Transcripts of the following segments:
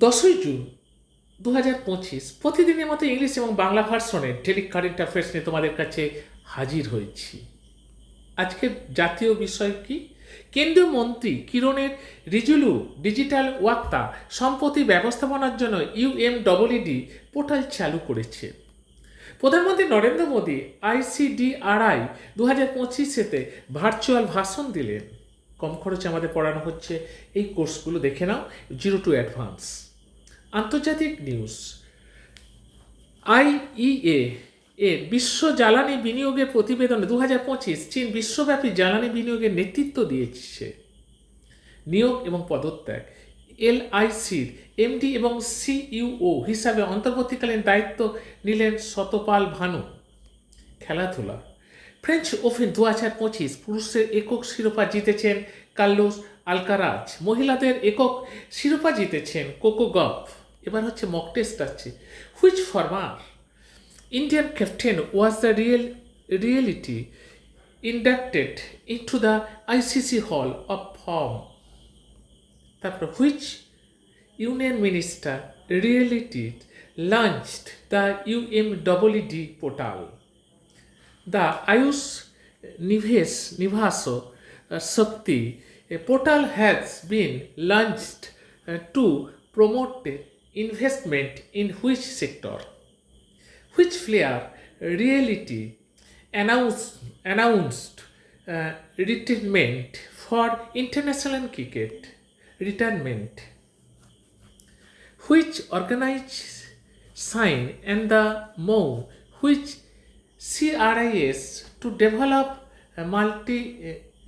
10ই June 2025 প্রতিদিনের মতো English এবং বাংলা ভার্সনে ডেলি কারেন্ট অ্যাফেয়ার্স নিয়ে তোমাদের কাছে হাজির হয়েছি। আজকের জাতীয় বিষয় কি? কেন্দ্রীয় মন্ত্রী কিরণের রিজিজু ডিজিটাল ওয়াক্তা সম্পত্তি ব্যবস্থাপনার জন্য UMEED পোর্টাল চালু করেছে। প্রধানমন্ত্রী নরেন্দ্র মোদী ICDRI 2025-তে ভার্চুয়াল ভাষণ দিলেন। কম খরচে আমাদের পড়ানো হচ্ছে, এই কোর্সগুলো দেখে নাও, 0 to অ্যাডভান্স। আন্তর্জাতিক নিউজ, IEA এর বিশ্ব জ্বালানি বিনিয়োগের প্রতিবেদনে 2025 চীন বিশ্বব্যাপী জ্বালানি বিনিয়োগের নেতৃত্ব দিয়েছে। নিয়োগ এবং পদত্যাগ, LICর MD এবং CEO হিসাবে অন্তর্বর্তীকালীন দায়িত্ব নিলেন শতপাল ভানু। খেলাধুলা, ফ্রেঞ্চ ওপেন 2025 পুরুষদের একক শিরোপা জিতেছেন কার্লোস আলকারাজ, মহিলাদের একক শিরোপা জিতেছেন কোকো গফ। এবার হচ্ছে মক টেস্ট আছে। Which former Indian captain was the reality inducted into the ICC hall of form. তারপর which union minister reality launched the UMEED portal. The Ayush Nivaso Shakti portal has been launched to promote investment in which sector? Which player reality announced retirement for international cricket? Retirement. Which organization and the MOU which CRIS to develop a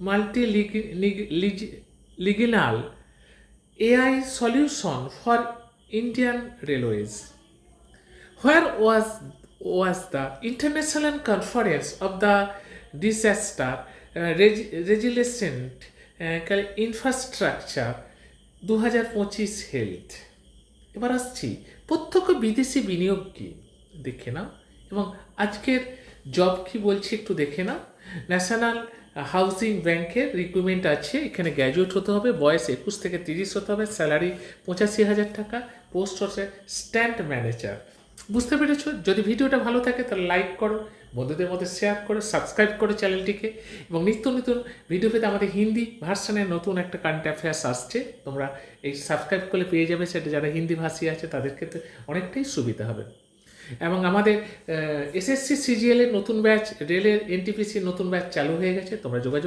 multi-legal AI solution for Indian Railways. Where was the International Conference of the Disaster Resilient Infrastructure 2025 held? এবার আসছি প্রত্যক্ষ বিদেশি বিনিয়োগ কি, দেখে নাও। এবং আজকের job কি বলছি একটু দেখে নাও। ন্যাশনাল হাউজিং ব্যাংকের রিক্রুটমেন্ট আছে, এখানে গ্র্যাজুয়েট হতে হবে, বয়স 21 থেকে 30 হতে হবে, স্যালারি 85,000 টাকা, পোস্ট হচ্ছে স্ট্যান্ড ম্যানেজার। বুঝতে পেরেছো? যদি ভিডিওটা ভালো থাকে তাহলে লাইক করো, বন্ধুদের মধ্যে শেয়ার করো, সাবস্ক্রাইব করো চ্যানেলটিকে, এবং নিত্য নতুন ভিডিও পেতে আমাদের হিন্দি ভার্সনের নতুন একটা কারেন্ট অ্যাফেয়ার্স আসছে, তোমরা এই সাবস্ক্রাইব করলে পেয়ে যাবে। সেটা যারা হিন্দি ভাষী আছে তাদের ক্ষেত্রে অনেকটাই সুবিধা হবে। এবং আমাদের SSC CGL এর নতুন ব্যাচ, রেলের NTPC নতুন ব্যাচ চালু হয়ে গেছে, তোমরা যোগাযোগ